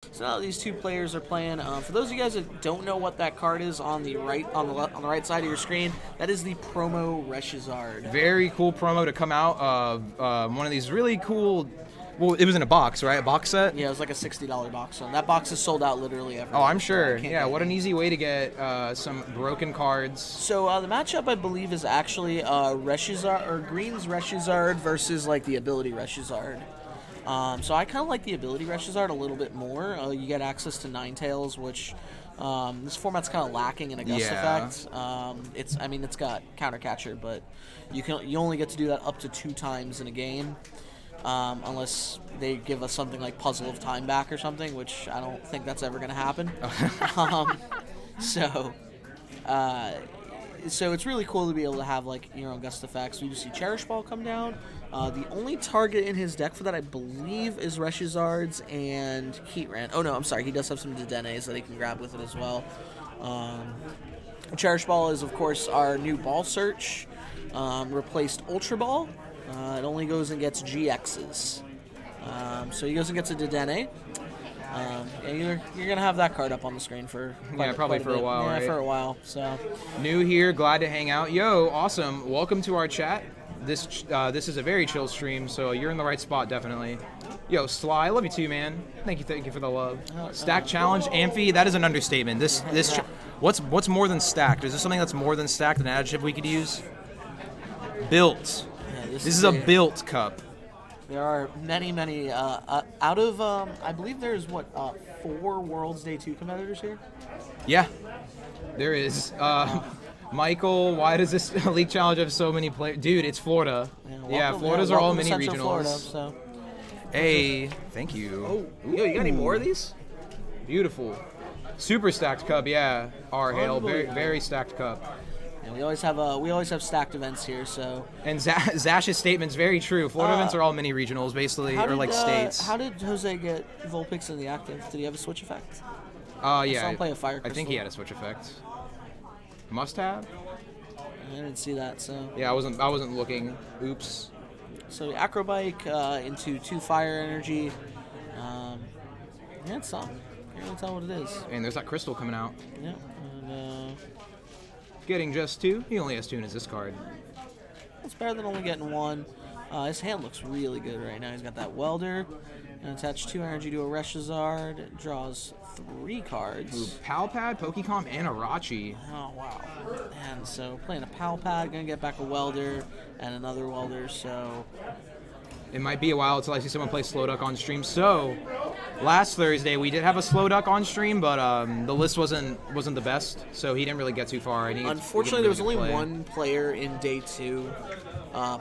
So now these two players are playing. For those of you guys that don't know what that card is on the right side of your screen, that is the promo Reshiram. Very cool promo to come out of one of these really cool. Well, it was in a box, right? A box set. Yeah, it was like a $60 box. So that box is sold out literally everywhere. Oh, I'm sure. So yeah, what an easy way to get some broken cards. So the matchup, I believe, is actually Reshiram or Green's Reshiram versus like the ability Reshiram. So I kind of like the ability Reshiram a little bit more. You get access to Ninetales, which this format's kind of lacking in a gust effect. It's got counter catcher, but you only get to do that up to 2 times in a game, unless they give us something like Puzzle of Time back or something, which I don't think that's ever going to happen. So it's really cool to be able to have like your own gust effects. We just see Cherish Ball come down. The only target in his deck for that, I believe, is Reshiram's and Heatran. Oh no, I'm sorry. He does have some Dedenes that he can grab with it as well. Cherish Ball is, of course, our new Ball Search. Replaced Ultra Ball. It only goes and gets GXs. So he goes and gets a Dedenne. You're gonna have that card up on the screen for probably for a while, yeah, right? for a while. So new here, glad to hang out. Yo, awesome! Welcome to our chat. This is a very chill stream, so you're in the right spot, definitely. Yo, Sly, I love you too, man. Thank you for the love. Stack challenge, Amphi, that is an understatement. What's more than stacked? Is there something that's more than stacked? An adjective we could use? Built. Yeah, this is a built cup. There are many, out of, I believe there's, 4 Worlds Day 2 competitors here? Yeah, there is. Michael, why does this League Challenge have so many players? Dude, it's Florida. Yeah, Florida's are all mini regionals. Florida, so. Hey, thank you. Oh, yo, you got any more of these? Beautiful. Super stacked cup, yeah. Hail, very stacked cup. Yeah, we always have stacked events here, so. And Zash's statement's very true. Florida events are all mini regionals, basically, or like states. How did Jose get Vulpix in the active? Did he have a switch effect? Yeah. I saw him play a Fire Crystal. I think he had a switch effect. Must have. I didn't see that, so. Yeah, I wasn't looking. Oops. So Acrobike into 2 Fire Energy. It's something. Can't really tell what it is. And there's that crystal coming out. Yeah. And, getting just 2. He only has 2 in his discard. It's better than only getting 1. His hand looks really good right now. He's got that Welder. And attach 2 energy to a Reshiram. Draws 3 cards. Ooh, Palpad, Pokecom, and Arachi. Oh, wow. And so playing a Palpad, gonna get back a Welder and another Welder, so. It might be a while until I see someone play Slowduck on stream. So, last Thursday we did have a Slowduck on stream, but the list wasn't the best, so he didn't really get too far. Unfortunately, there was only one player in day 2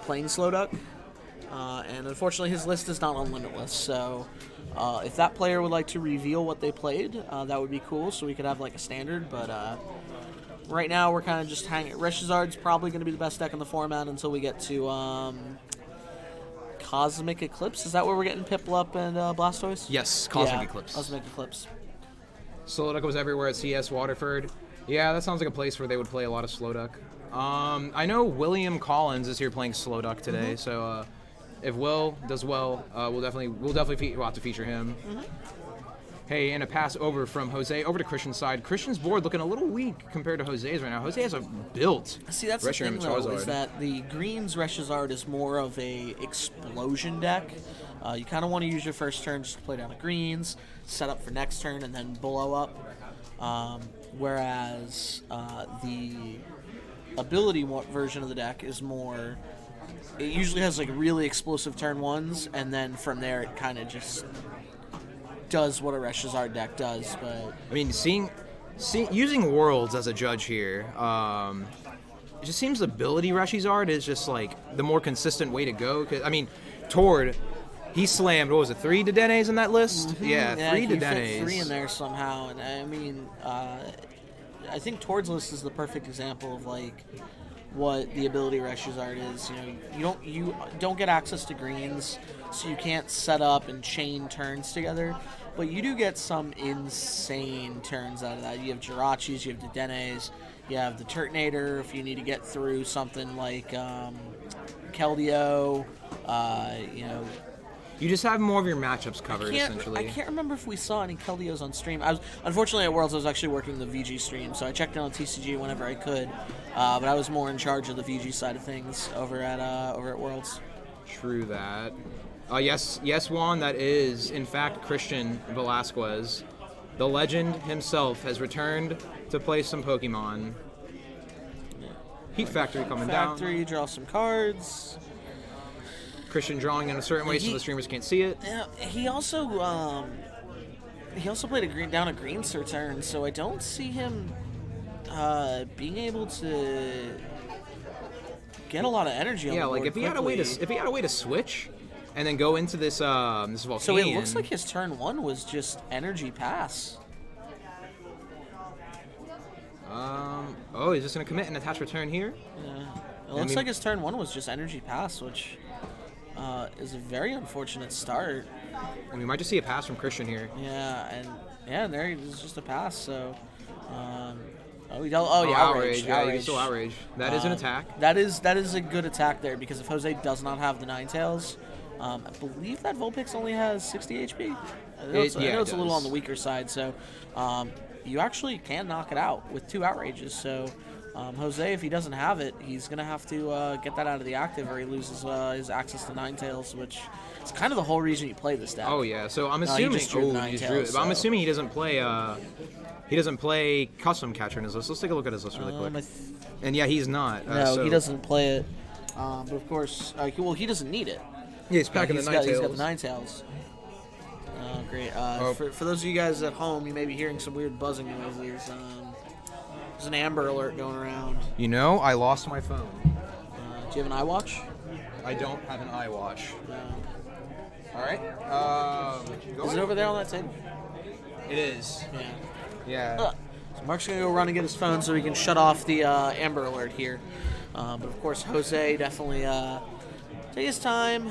playing Slowduck, and unfortunately his list is not on Limitless. So, if that player would like to reveal what they played, that would be cool. So we could have like a standard, but. Right now, we're kind of just hanging. Reshiram's probably going to be the best deck in the format until we get to Cosmic Eclipse. Is that where we're getting Piplup and Blastoise? Yes, Cosmic Eclipse. Cosmic Eclipse. Slowduck was everywhere at CS Waterford. Yeah, that sounds like a place where they would play a lot of Slowduck. I know William Collins is here playing Slowduck today, so if Will does well, we'll definitely have to feature him. Hey, and a pass over from Jose over to Christian's side. Christian's board looking a little weak compared to Jose's right now. Jose has a built See, that's the thing, though, is that the Green's Reshiram is more of a explosion deck. You kind of want to use your first turn just to play down the greens, set up for next turn, and then blow up. Whereas the ability version of the deck is more... It usually has like really explosive turn 1s, and then from there it kind of just... does what a Reshiram deck does, but I mean, using Worlds as a judge here, it just seems ability Reshiram is just like the more consistent way to go. Cause, I mean, Tord, he slammed 3 Dedenes in that list? Mm-hmm. Yeah, 3 Dedenes. Fit 3 in there somehow, and I mean, I think Tord's list is the perfect example of like what the ability Reshiram is. You don't get access to greens, so you can't set up and chain turns together. But you do get some insane turns out of that. You have Jirachis, you have Dedenes, you have the Turtonator if you need to get through something like Keldeo. You just have more of your matchups covered, essentially. I can't remember if we saw any Keldeos on stream. Unfortunately, at Worlds, I was actually working the VG stream, so I checked in on TCG whenever I could. But I was more in charge of the VG side of things over at Worlds. True that. Yes, Juan, that is, in fact, Christian Velasquez. The legend himself has returned to play some Pokemon. Heat Factory coming down. Factory, draw some cards. Christian drawing in a certain way so the streamers can't see it. Yeah, he also played down a green turn, so I don't see him being able to get a lot of energy on the board if he had a way to switch and then go into this this Volcanion. So it looks like his turn 1 was just energy pass. Oh, he's just gonna commit and attach return here. Yeah, it looks like his turn 1 was just energy pass, which is a very unfortunate start. And we might just see a pass from Christian here. Yeah, there it was just a pass. So, outrage. Yeah, he's still outrage. That is an attack. That is a good attack there because if Jose does not have the Ninetales, I believe that Vulpix only has 60 HP. I know it's a little on the weaker side, so you actually can knock it out with 2 outrages. So. Jose, if he doesn't have it, he's going to have to get that out of the active or he loses his access to Ninetales, which is kind of the whole reason you play this deck. Oh, yeah. So I'm assuming he just drew Ninetales, I'm assuming he doesn't play Custom Catcher in his list. Let's take a look at his list really quick. And yeah, he's not. No, he doesn't play it. But of course, he doesn't need it. Yeah, he's packing the Ninetales. He's got the Ninetales. Oh, great. For those of you guys at home, you may be hearing some weird buzzing noises. There's an Amber Alert going around. You know, I lost my phone. Do you have an iWatch? I don't have an iWatch. All right. Is it over there on that table? It is. Yeah. So Mark's going to go run and get his phone so he can shut off the Amber Alert here. But of course, Jose definitely take his time,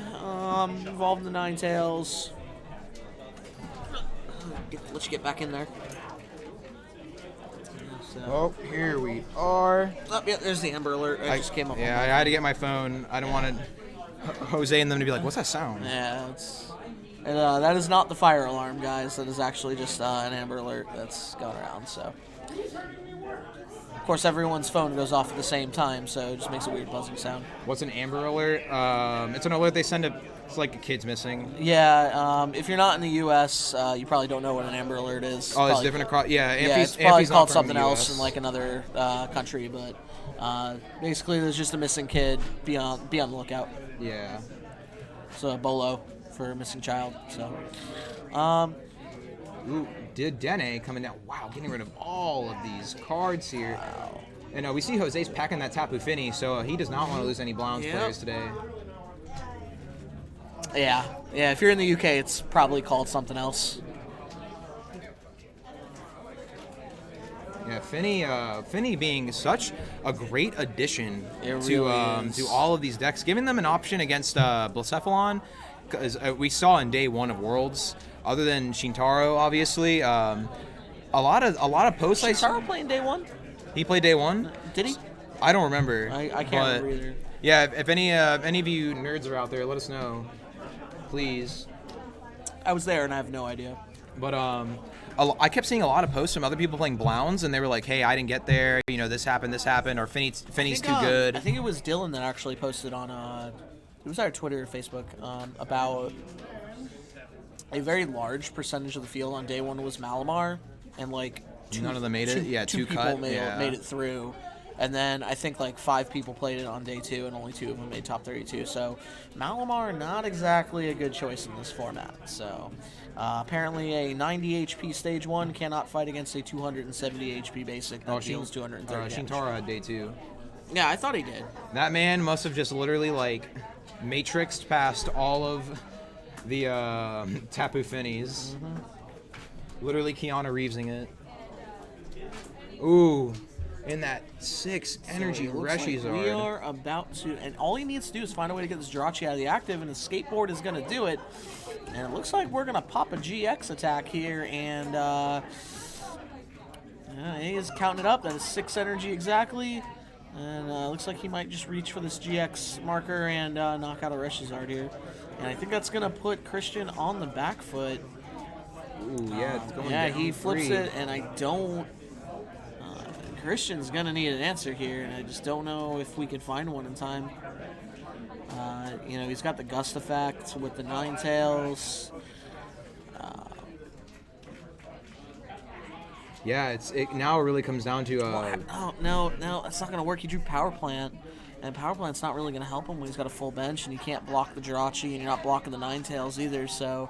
involved in the Ninetales. Let you get back in there. Oh, here we are. Oh, yeah, there's the Amber Alert. I just came up. Yeah, I had to get my phone. I don't want Jose and them to be like, what's that sound? Yeah, that is not the fire alarm, guys. That is actually just an Amber Alert that's going around. So, of course, everyone's phone goes off at the same time, so it just makes a weird buzzing sound. What's an Amber Alert? It's an alert they send to. It's like a kid's missing. Yeah, if you're not in the U.S., you probably don't know what an Amber Alert is. Oh, it's different across. Yeah, it's probably called something else in like another country, but basically there's just a missing kid. Be on the lookout. Yeah. So a bolo for a missing child. So. Ooh, Dene coming down. Wow, getting rid of all of these cards here. Wow. And we see Jose's packing that Tapu Fini, so he does not want to lose any Blounce players today. Yeah. If you're in the UK, it's probably called something else. Yeah, Fini being such a great addition to all of these decks, giving them an option against Blacephalon, because we saw in day 1 of Worlds, other than Shintaro, obviously, a lot of post. Shintaro playing day 1? He played day 1. Did he? I don't remember. I can't remember either. Yeah, if any of you nerds are out there, let us know. Please. I was there and I have no idea. But I kept seeing a lot of posts from other people playing Blounce, and they were like, "Hey, I didn't get there. You know, this happened, or Finny's too good." I think it was Dylan that actually posted on it was either Twitter or Facebook about a very large percentage of the field on day 1 was Malamar, and like none of them made it. Yeah, two people made it through. And then I think like 5 people played it on day 2, and only 2 of them made top 32. So Malamar, not exactly a good choice in this format. So apparently a 90 HP stage 1 cannot fight against a 270 HP basic that deals 230 damage. Shintaro had day 2. Yeah, I thought he did. That man must have just literally like matrixed past all of the Tapu Finis. Mm-hmm. Literally Keanu Reevesing it. Ooh. In that 6 energy Reshiram. Like we are about to, and all he needs to do is find a way to get this Jirachi out of the active, and his skateboard is going to do it. And it looks like we're going to pop a GX attack here, and he is counting it up. That is 6 energy exactly. And looks like he might just reach for this GX marker and knock out a Reshiram here. And I think that's going to put Christian on the back foot. Ooh, yeah, it's going Yeah, down he flips 3. it, and I don't... Christian's going to need an answer here, and I just don't know if we can find one in time. He's got the gust effect with the Ninetales. Yeah, now it really comes down to... No, that's not going to work. He drew Power Plant, and Power Plant's not really going to help him when he's got a full bench, and you can't block the Jirachi, and you're not blocking the Ninetales either, so...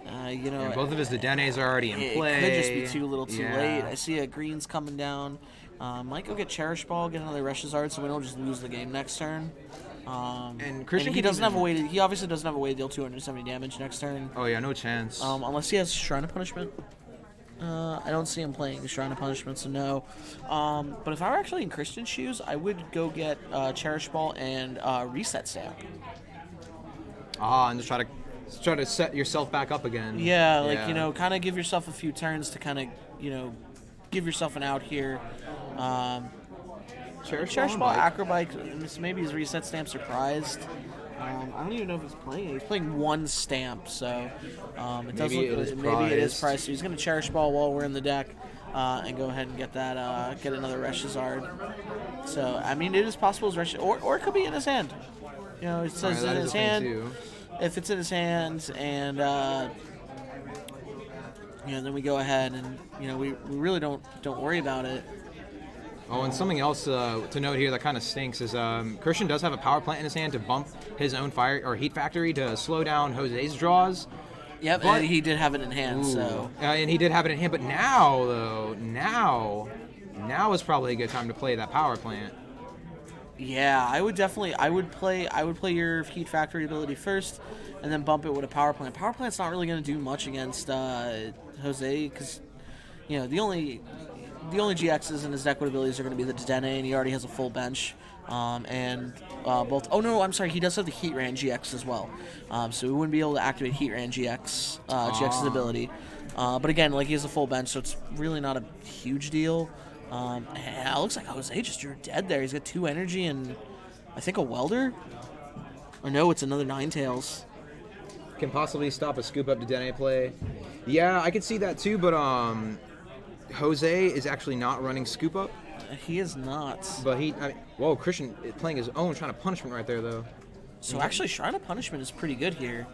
and both of his Dedenes are already in play. It could just be too little too late. I see a Green's coming down. Might go get Cherish Ball, get another Reshizard, so we don't just lose the game next turn. And Christian he doesn't have a way to. He obviously doesn't have a way to deal 270 damage next turn. Oh yeah, no chance. Unless he has Shrine of Punishment. I don't see him playing Shrine of Punishment, so no. But if I were actually in Christian's shoes, I would go get Cherish Ball and Reset Stamp. And just try to set yourself back up again. Yeah, kind of give yourself a few turns to kind of, give yourself an out here. Cherish Ball, Acrobike, maybe his Reset Stamp Surprised. I don't even know if he's playing it. He's playing one stamp, so it does maybe it is priced. So he's going to Cherish Ball while we're in the deck and go ahead and get that get another Reshizard. So I mean, it is possible as Reshizard, or it could be in his hand. It says in his hand. If it's in his hand, and then we go ahead and we really don't worry about it. Oh, and something else to note here that kind of stinks is Christian does have a Power Plant in his hand to bump his own Fire or Heat Factory to slow down Jose's draws. Yep, but, and he did have it in hand. So and he did have it in hand, but now is probably a good time to play that Power Plant. Yeah, I would play your Heat Factory ability first, and then bump it with a Power Plant. Power Plant's not really going to do much against Jose because the only GXs in his deck with abilities are going to be the Dedenne, and he already has a full bench. Both... Oh, no, I'm sorry. He does have the Heatran GX as well. So we wouldn't be able to activate Heatran GX's ability. But again, he has a full bench, so it's really not a huge deal. It looks like Jose just drew dead there. He's got 2 energy and I think a Welder? Or no, it's another Ninetales. Can possibly stop a Scoop Up Dedenne play. Yeah, I could see that too, but Jose is actually not running Scoop Up. He is not. But Christian is playing his own Shrine of Punishment right there, though. So actually, Shrine of Punishment is pretty good here.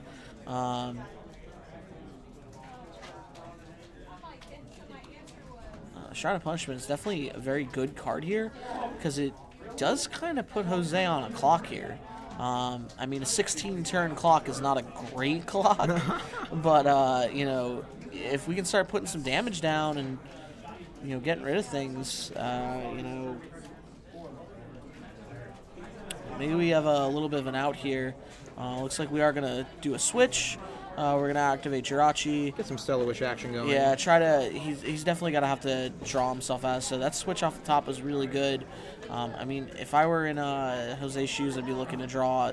Shrine of Punishment is definitely a very good card here because it does kind of put Jose on a clock here. A 16-turn clock is not a great clock, but if we can start putting some damage down and getting rid of things, maybe we have a little bit of an out here. Looks like we are gonna do a switch. We're gonna activate Jirachi. Get some Stellar Wish action going. Yeah, he's definitely gotta have to draw himself out. So that switch off the top is really good. If I were in Jose's shoes, I'd be looking to draw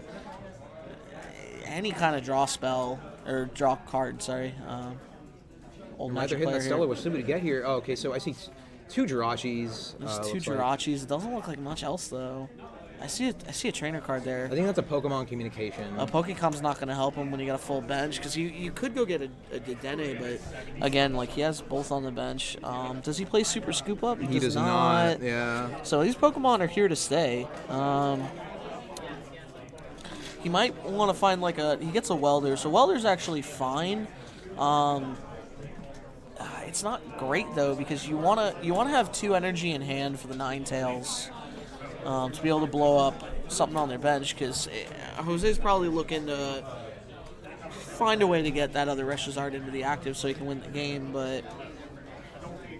any kind of draw spell or draw card. Sorry. Old Neither hitting that Stellar Wish. So we get here. Oh, okay, so I see 2 Jirachis. There's 2 Jirachis. It doesn't look like much else though. I see a trainer card there. I think that's a Pokemon communication. Pokecom's not going to help him when you got a full bench because you could go get a Dedenne, but again, he has both on the bench. Does he play Super Scoop Up? He does not. Yeah. So these Pokemon are here to stay. He might want to find he gets a Welder. So Welder's actually fine. It's not great though because you wanna have 2 energy in hand for the Ninetales. To be able to blow up something on their bench, because Jose's probably looking to find a way to get that other Reshizard into the active so he can win the game, but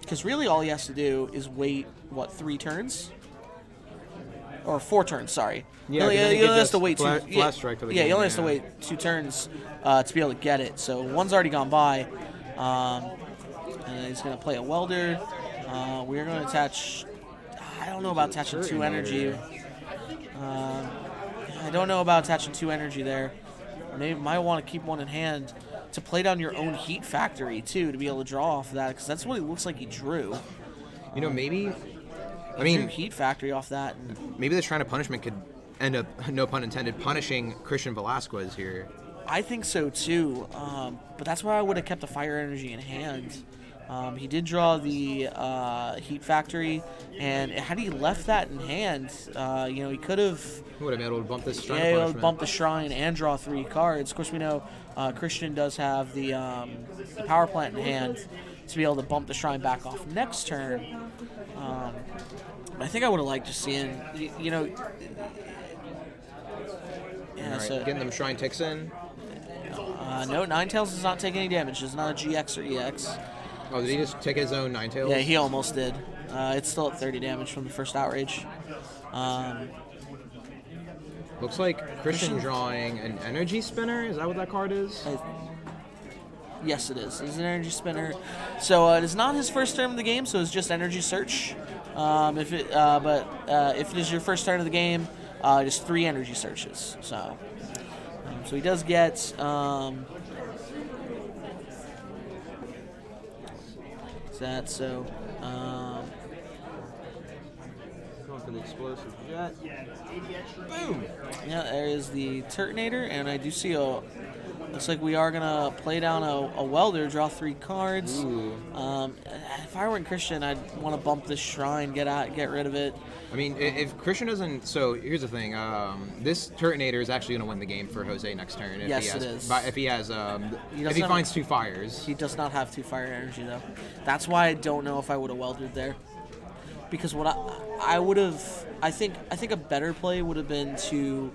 because really all he has to do is wait, 3 turns? Or 4 turns, sorry. Yeah, he only has to wait 2. Flash strike for the game, he only has to wait 2 turns to be able to get it. So one's already gone by, and he's going to play a Welder. We're going to attach... I don't know about attaching 2 energy. I don't know about attaching 2 energy there. Maybe might want to keep 1 in hand to play down your own Heat Factory too to be able to draw off of that because that's what it looks like he drew. Maybe. Drew Heat Factory off that. Maybe the Shrine of Punishment could end up, no pun intended, punishing Christian Velasquez here. I think so too, but that's why I would have kept the Fire Energy in hand. He did draw the Heat Factory, and had he left that in hand, he could have. He would have been able to bump this shrine. Yeah, he'll bump the shrine and draw 3 cards. Of course, we know Christian does have the power plant in hand to be able to bump the shrine back off next turn. I think I would have liked to see him, Yeah, right, so getting them shrine ticks in. No, Ninetales does not take any damage. It's not a GX or EX. Oh, did he just take his own Ninetales? Yeah, he almost did. It's still at 30 damage from the first outrage. Looks like Christian drawing an energy spinner. Is that what that card is? Yes, it is. It's an energy spinner. So it is not his first turn of the game, so it's just energy search. If it is your first turn of the game, just 3 energy searches. So he does get. Going for the explosive jet. Boom! Yeah, there is the Turtonator, and I do see looks like we are gonna play down a welder, draw 3 cards. If I were in Christian, I'd want to bump this shrine, get rid of it. I mean, if Christian doesn't, so here's the thing: this Turtonator is actually going to win the game for Jose next turn. If Yes, he has, it is. If he has, if he finds 2 fires. He does not have 2 fire energy though. That's why I don't know if I would have welded there. Because what I would have, I think a better play would have been to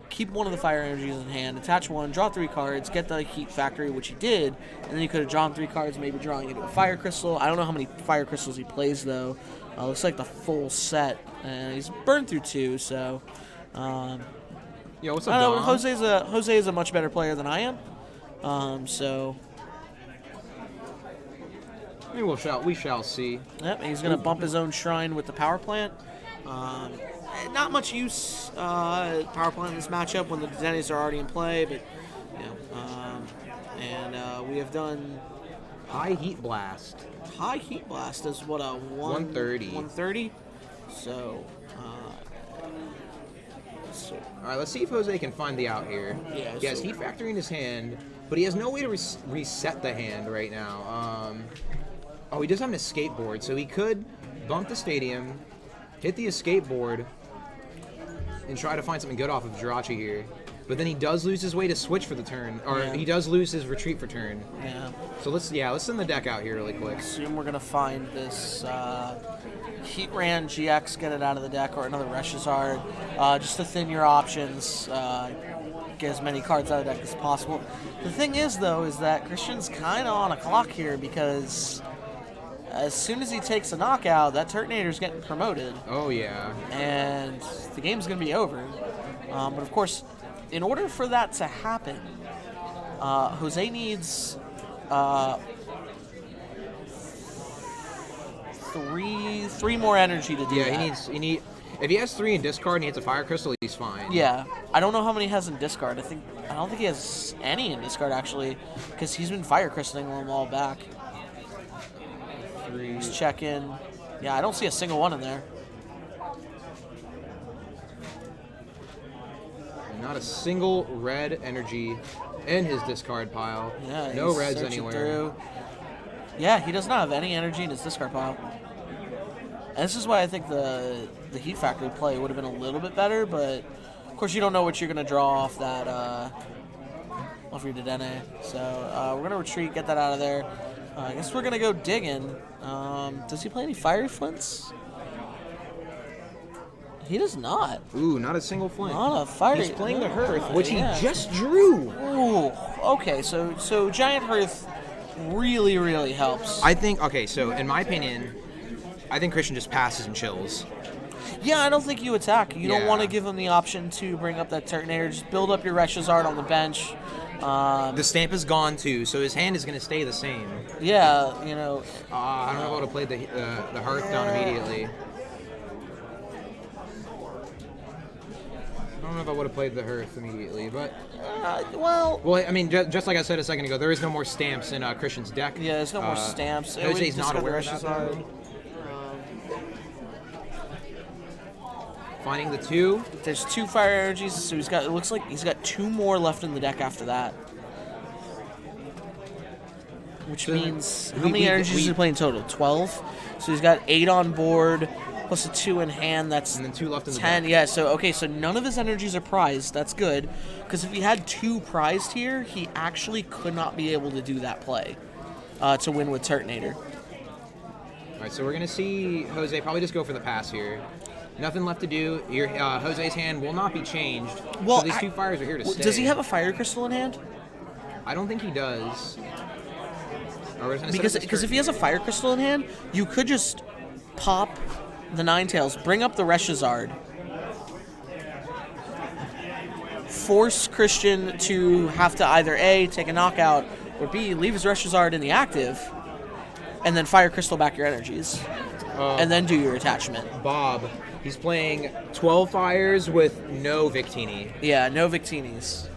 keep one of the fire energies in hand, attach 1, draw 3 cards, get the Heat Factory, which he did, and then you could have drawn 3 cards, maybe drawing into a Fire Crystal. I don't know how many Fire Crystals he plays though. Looks like the full set, and he's burned through 2. So, Yo, what's up, Dom? Jose is a much better player than I am. So. I mean, we shall see. Yep, he's going to bump his own shrine with the power plant. Not much use power plant in this matchup when the Dennies are already in play, but we have done High Heat Blast. High Heat Blast is what, a 130. 130. So, all right, let's see if Jose can find the out here. Yeah, he has Heat Factory in his hand, but he has no way to reset the hand right now. He does have an escape board, so he could bump the stadium, hit the escape board, and try to find something good off of Jirachi here. But then he does lose his way to switch for the turn, or he does lose his retreat for turn. Yeah. So let's send the deck out here really quick. Assume we're gonna find this Reshiram&Charizard-GX, get it out of the deck, or another Reshiram, just to thin your options, get as many cards out of the deck as possible. The thing is, though, is that Christian's kind of on a clock here because as soon as he takes a knockout, that Turtonator's getting promoted. Oh yeah. And the game's gonna be over. But of course, in order for that to happen, Jose needs three more energy to do that. Yeah, if he has 3 in discard and he hits a Fire Crystal, he's fine. Yeah, I don't know how many he has in discard. I don't think he has any in discard actually, because he's been Fire Crystalling them all back. 3. He's checking. Yeah, I don't see a single one in there. Not a single red energy in his discard pile. Yeah, no reds anywhere. Through. Yeah, he does not have any energy in his discard pile. And this is why I think the Heat Factory play would have been a little bit better, but of course you don't know what you're going to draw off that off your Dedenne. So we're going to retreat, get that out of there. I guess we're going to go digging. Does he play any Fiery Flints? He does not. Ooh, not a single flint. Not a fire. He's playing the Hearth, which he just drew. Ooh, okay, so Giant Hearth really, really helps. I think, so in my opinion, I think Christian just passes and chills. Yeah, I don't think you attack. You don't want to give him the option to bring up that Turtonator. Just build up your Reshiram on the bench. The stamp is gone too, so his hand is going to stay the same. Yeah, I don't know if I would have played the Hearth down immediately. I don't know if I would have played the Hearth immediately, but... Well, I mean, just like I said a second ago, there is no more stamps in Christian's deck. Yeah, there's no more stamps. Jose's not aware of that. Finding the 2. There's 2 fire energies, so he's got. It looks like he's got 2 more left in the deck after that. Which means how many energies is he playing total? 12. So he's got 8 on board, plus a 2 in hand. That's and then 2 left in the 10. deck. Yeah. So okay. So none of his energies are prized. That's good, because if he had 2 prized here, he actually could not be able to do that play to win with Turtonator. All right. So we're gonna see Jose probably just go for the pass here. Nothing left to do. Your Jose's hand will not be changed. Well, so these 2 fires are here to stay. Does he have a fire crystal in hand? I don't think he does. Because if he has a fire crystal in hand, you could just pop the Ninetales, bring up the Reshiram, force Christian to have to either A, take a knockout, or B, leave his Reshiram in the active, and then fire crystal back your energies, and then do your attachment. Bob, he's playing 12 fires with no Victini. Yeah, no Victinis.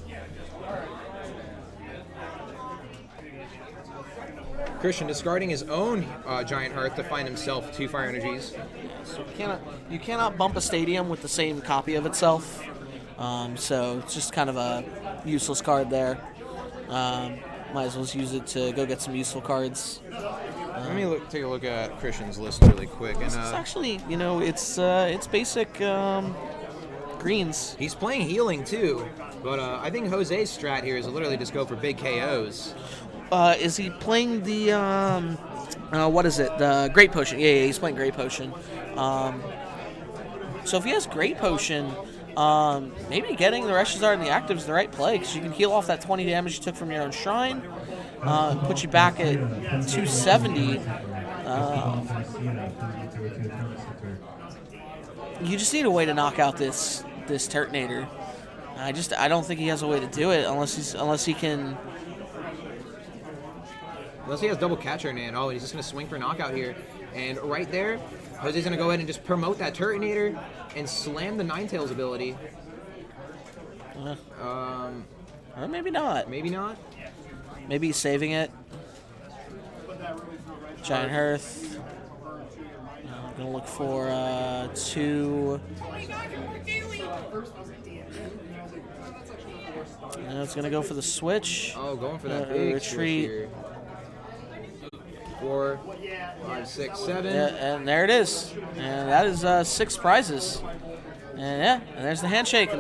Christian discarding his own Giant Hearth to find himself 2 fire energies. So you cannot bump a stadium with the same copy of itself. So it's just kind of a useless card there. Might as well use it to go get some useful cards. Let me take a look at Christian's list really quick. And it's actually, it's basic greens. He's playing healing too, but I think Jose's strat here is literally just go for big KOs. Is he playing the what is it? The Great Potion? Yeah, he's playing Great Potion. So if he has Great Potion, maybe getting the Reshiram in the active is the right play, because you can heal off that 20 damage you took from your own shrine, put you back at 270. You just need a way to knock out this Turtonator. I don't think he has a way to do it unless he can. Unless he has double catcher in hand. Oh, he's just going to swing for knockout here. And right there, Jose's going to go ahead and just promote that Turtonator and slam the Ninetales ability. Or maybe not. Maybe not. Maybe he's saving it. Giant Hearth. I'm going to look for 2. It's going to go for the switch. Oh, going for that big retreat. Here. 4, 5, 6, 7. Yeah, and there it is. And that is 6 prizes. And yeah, and there's the handshake. And